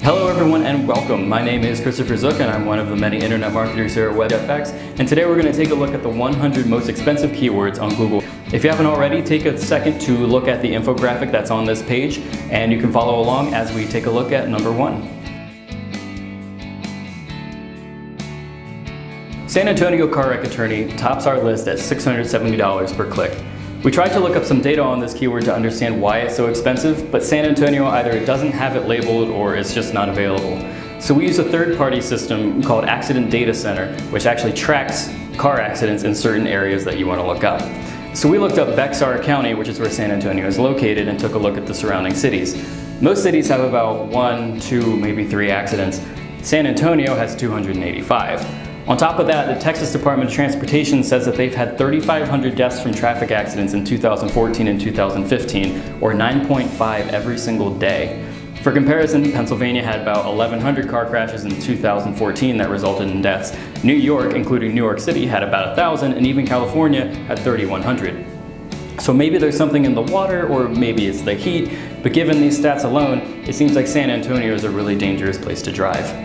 Hello everyone and welcome. My name is Christopher Zook and I'm one of the many internet marketers here at WebFX, and today we're going to take a look at the 100 most expensive keywords on Google. If you haven't already, take a second to look at the infographic that's on this page and you can follow along as we take a look at number 1. San Antonio car wreck attorney tops our list at $670 per click. We tried to look up some data on this keyword to understand why it's so expensive, but San Antonio either doesn't have it labeled or it's just not available. So we use a third-party system called Accident Data Center, which actually tracks car accidents in certain areas that you want to look up. So we looked up Bexar County, which is where San Antonio is located, and took a look at the surrounding cities. Most cities have about 1, 2, maybe 3 accidents. San Antonio has 285. On top of that, the Texas Department of Transportation says that they've had 3,500 deaths from traffic accidents in 2014 and 2015, or 9.5 every single day. For comparison, Pennsylvania had about 1,100 car crashes in 2014 that resulted in deaths. New York, including New York City, had about 1,000, and even California had 3,100. So maybe there's something in the water, or maybe it's the heat, but given these stats alone, it seems like San Antonio is a really dangerous place to drive.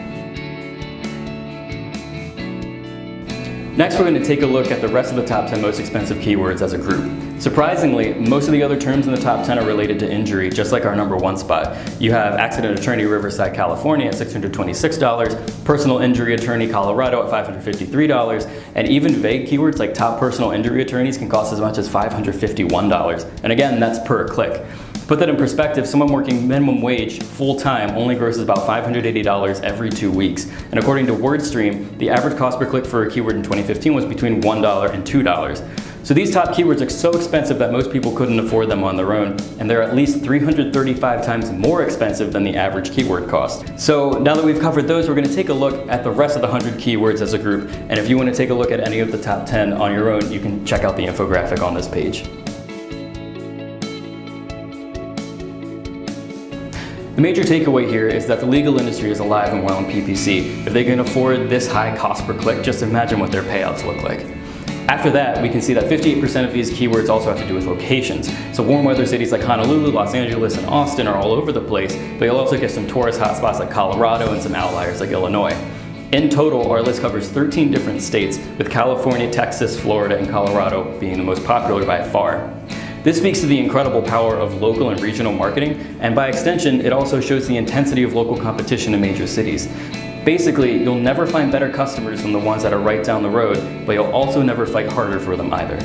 Next, we're going to take a look at the rest of the top 10 most expensive keywords as a group. Surprisingly, most of the other terms in the top 10 are related to injury, just like our number 1 spot. You have accident attorney Riverside, California at $626, personal injury attorney Colorado at $553, and even vague keywords like top personal injury attorneys can cost as much as $551. And again, that's per click. To put that in perspective, someone working minimum wage full-time only grosses about $580 every 2 weeks. And according to WordStream, the average cost per click for a keyword in 2015 was between $1 and $2. So these top keywords are so expensive that most people couldn't afford them on their own, and they're at least 335 times more expensive than the average keyword cost. So now that we've covered those, we're going to take a look at the rest of the 100 keywords as a group, and if you want to take a look at any of the top 10 on your own, you can check out the infographic on this page. The major takeaway here is that the legal industry is alive and well in PPC. If they can afford this high cost per click, just imagine what their payouts look like. After that, we can see that 58% of these keywords also have to do with locations. So warm weather cities like Honolulu, Los Angeles, and Austin are all over the place, but you'll also get some tourist hotspots like Colorado and some outliers like Illinois. In total, our list covers 13 different states, with California, Texas, Florida, and Colorado being the most popular by far. This speaks to the incredible power of local and regional marketing, and by extension, it also shows the intensity of local competition in major cities. Basically, you'll never find better customers than the ones that are right down the road, but you'll also never fight harder for them either.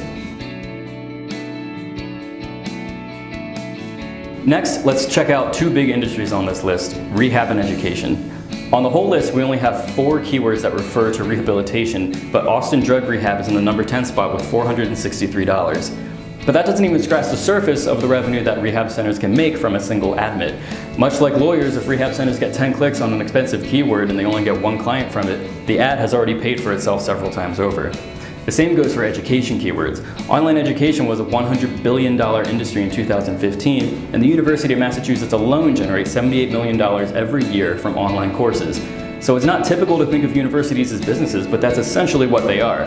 Next, let's check out 2 big industries on this list, rehab and education. On the whole list, we only have 4 keywords that refer to rehabilitation, but Austin Drug Rehab is in the number 10 spot with $463. But that doesn't even scratch the surface of the revenue that rehab centers can make from a single admit. Much like lawyers, if rehab centers get 10 clicks on an expensive keyword and they only get 1 client from it, the ad has already paid for itself several times over. The same goes for education keywords. Online education was a $100 billion industry in 2015, and the University of Massachusetts alone generates $78 million every year from online courses. So it's not typical to think of universities as businesses, but that's essentially what they are.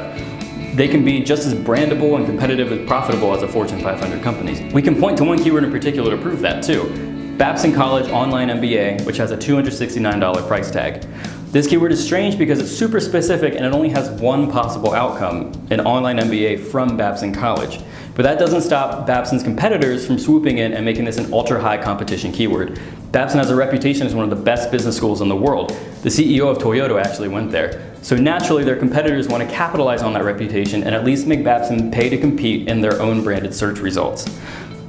They can be just as brandable and competitive and profitable as a Fortune 500 companies. We can point to one keyword in particular to prove that too. Babson College Online MBA, which has a $269 price tag. This keyword is strange because it's super specific and it only has one possible outcome, an online MBA from Babson College. But that doesn't stop Babson's competitors from swooping in and making this an ultra-high competition keyword. Babson has a reputation as one of the best business schools in the world. The CEO of Toyota actually went there. So naturally, their competitors want to capitalize on that reputation and at least make Babson pay to compete in their own branded search results.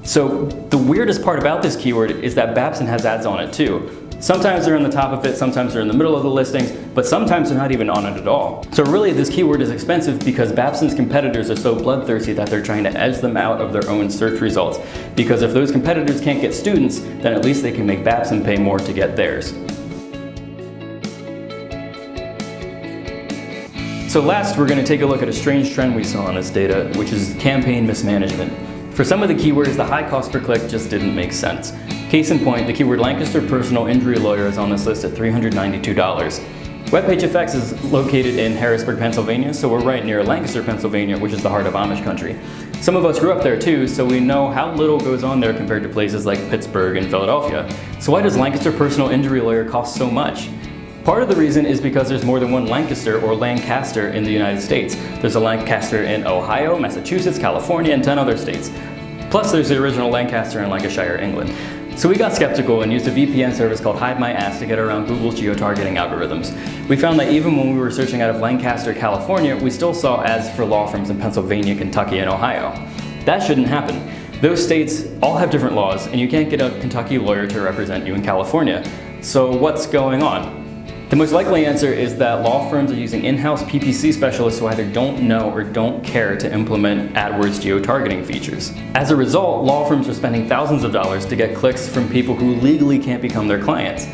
So the weirdest part about this keyword is that Babson has ads on it too. Sometimes they're in the top of it, sometimes they're in the middle of the listings, but sometimes they're not even on it at all. So really, this keyword is expensive because Babson's competitors are so bloodthirsty that they're trying to edge them out of their own search results. Because if those competitors can't get students, then at least they can make Babson pay more to get theirs. So last, we're going to take a look at a strange trend we saw in this data, which is campaign mismanagement. For some of the keywords, the high cost per click just didn't make sense. Case in point, the keyword Lancaster personal injury lawyer is on this list at $392. WebPageFX is located in Harrisburg, Pennsylvania, so we're right near Lancaster, Pennsylvania, which is the heart of Amish country. Some of us grew up there too, so we know how little goes on there compared to places like Pittsburgh and Philadelphia. So why does Lancaster personal injury lawyer cost so much? Part of the reason is because there's more than one Lancaster or Lancaster in the United States. There's a Lancaster in Ohio, Massachusetts, California, and 10 other states. Plus there's the original Lancaster in Lancashire, England. So we got skeptical and used a VPN service called Hide My Ass to get around Google's geo-targeting algorithms. We found that even when we were searching out of Lancaster, California, we still saw ads for law firms in Pennsylvania, Kentucky, and Ohio. That shouldn't happen. Those states all have different laws, and you can't get a Kentucky lawyer to represent you in California. So what's going on? The most likely answer is that law firms are using in-house PPC specialists who either don't know or don't care to implement AdWords geo-targeting features. As a result, law firms are spending thousands of dollars to get clicks from people who legally can't become their clients.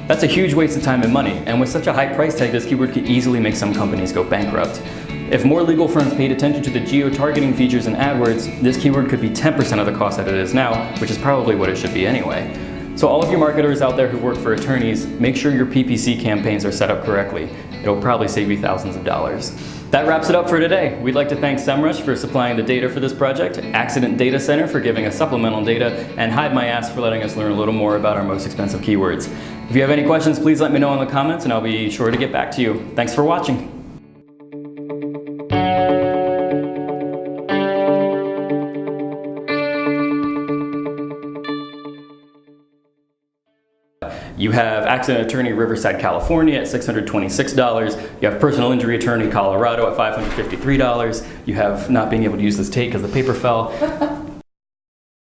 That's a huge waste of time and money, and with such a high price tag, this keyword could easily make some companies go bankrupt. If more legal firms paid attention to the geo-targeting features in AdWords, this keyword could be 10% of the cost that it is now, which is probably what it should be anyway. So all of you marketers out there who work for attorneys, make sure your PPC campaigns are set up correctly. It'll probably save you thousands of dollars. That wraps it up for today. We'd like to thank SEMrush for supplying the data for this project, Accident Data Center for giving us supplemental data, and Hide My Ass for letting us learn a little more about our most expensive keywords. If you have any questions, please let me know in the comments and I'll be sure to get back to you. Thanks for watching. You have accident attorney Riverside, California at $626. You have personal injury attorney Colorado at $553. You have not being able to use this tape because the paper fell.